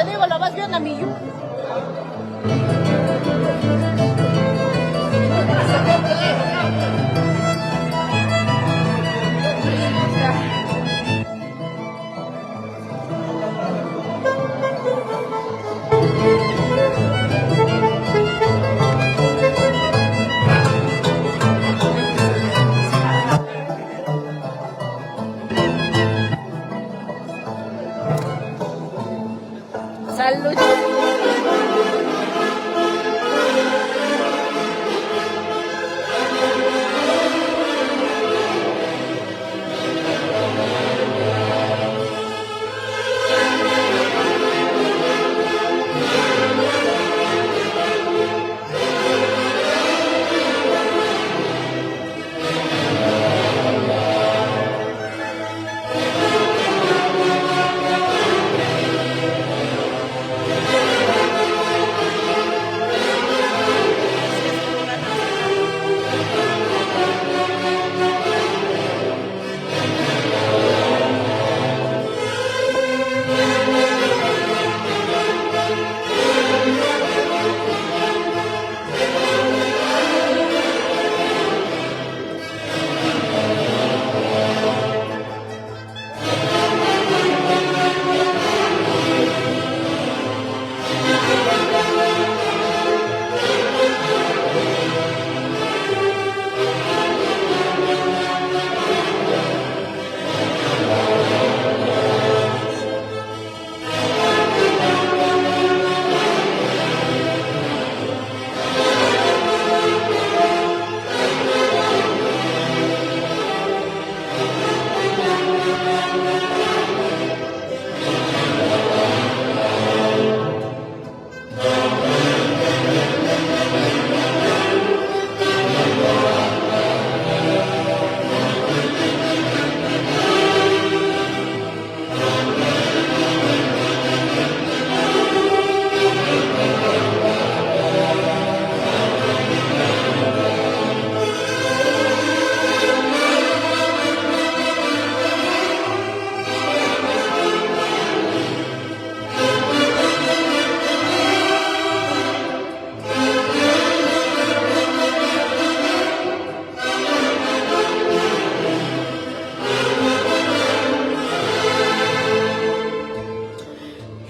te digo, lo vas viendo a mi yuca. Salud.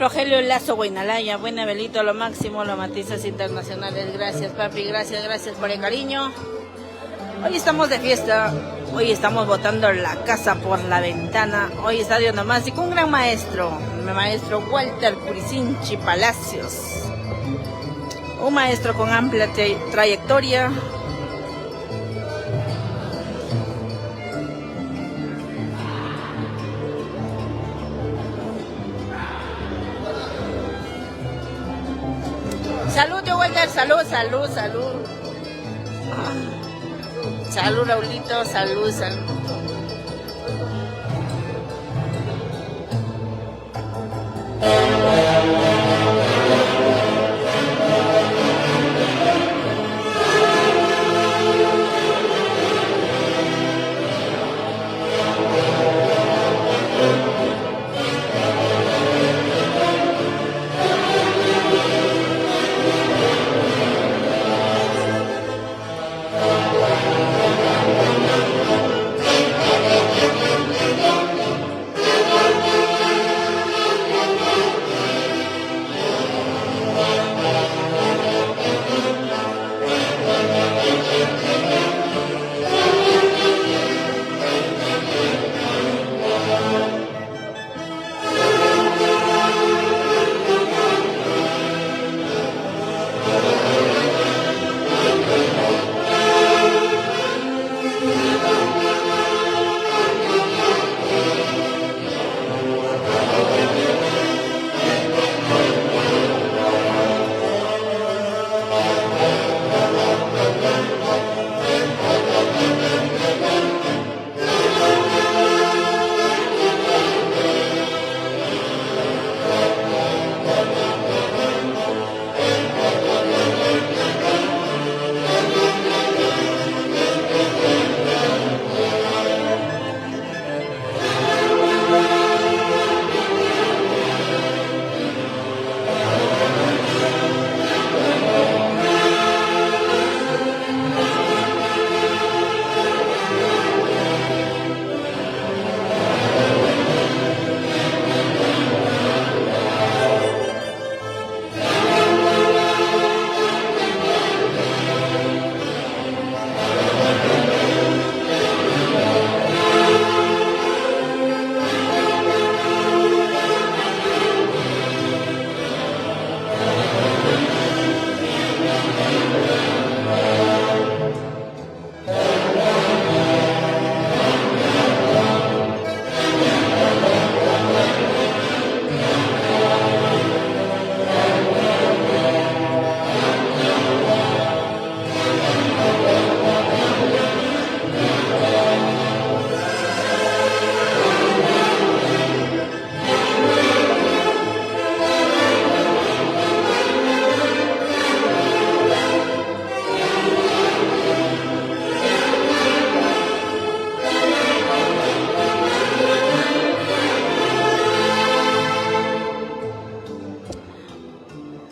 Rogelio Lazo, Guaynalaya, buena Belito, lo máximo, los matices internacionales. Gracias, papi, gracias por el cariño. Hoy estamos de fiesta, hoy estamos botando la casa por la ventana. Hoy Estadio Nomás y con un gran maestro, mi maestro Walter Puricinchi Palacios. Un maestro con amplia trayectoria. Salud, Walter, salud. Salud, Raulito, salud.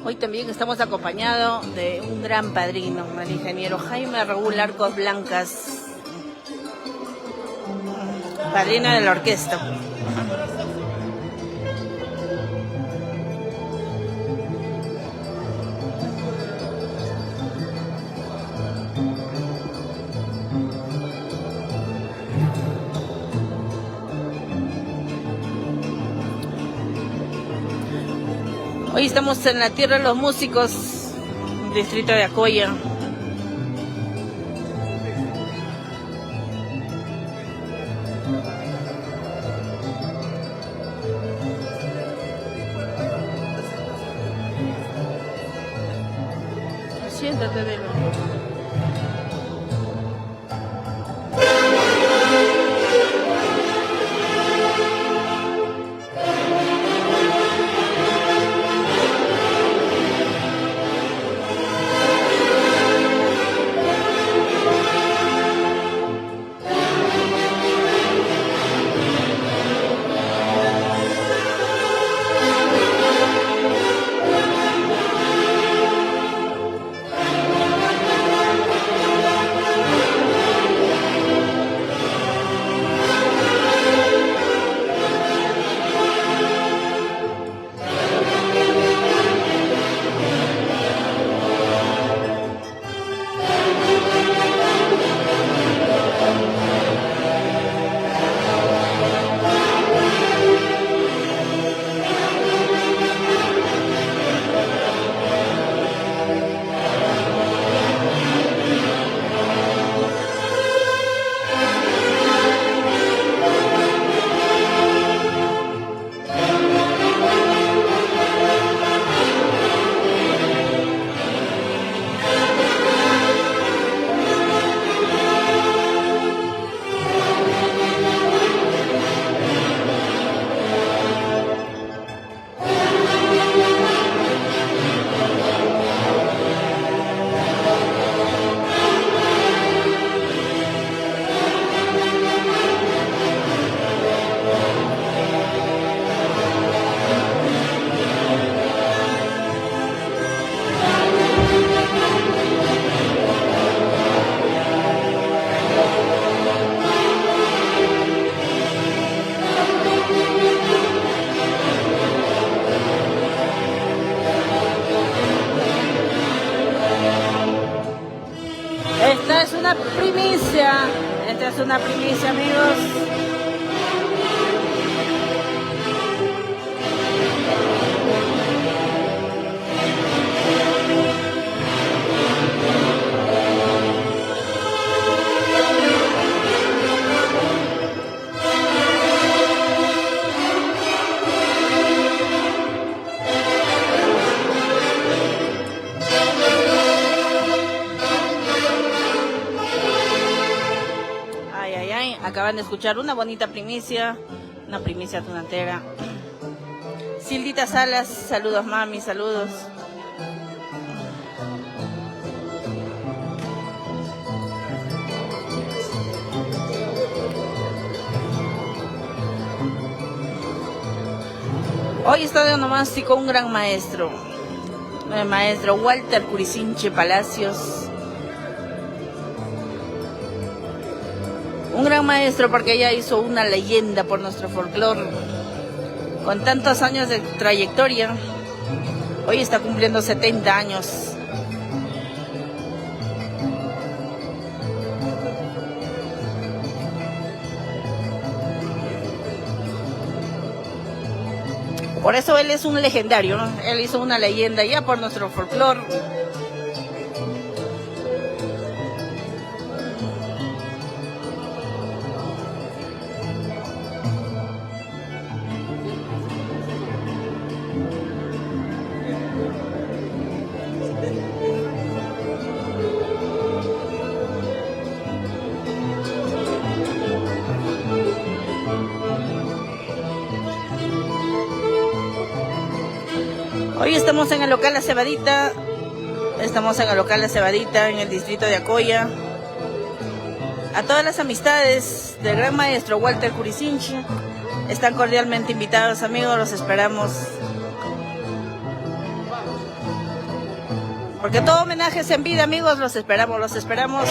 Hoy también estamos acompañados de un gran padrino, el ingeniero Jaime Raúl Arcos Blancas, padrino de la orquesta. Hoy estamos en la tierra de los músicos, distrito de Acoya. Siéntate, Belo. Esta es una primicia, amigos. Acaban de escuchar una bonita primicia, una primicia tunantera. Sildita Salas, saludos mami, saludos. Hoy está de onomástico un gran maestro, el maestro Walter Curicinche Palacios. Un gran maestro porque ella hizo una leyenda por nuestro folclore. Con tantos años de trayectoria, hoy está cumpliendo 70 años. Por eso él es un legendario, ¿no? Él hizo una leyenda ya por nuestro folclore. Hoy estamos en el local La Cebadita, en el distrito de Acoya. A todas las amistades del gran maestro Walter Curicinche están cordialmente invitados, amigos, los esperamos. Porque todo homenaje es en vida, amigos. Los esperamos, los esperamos.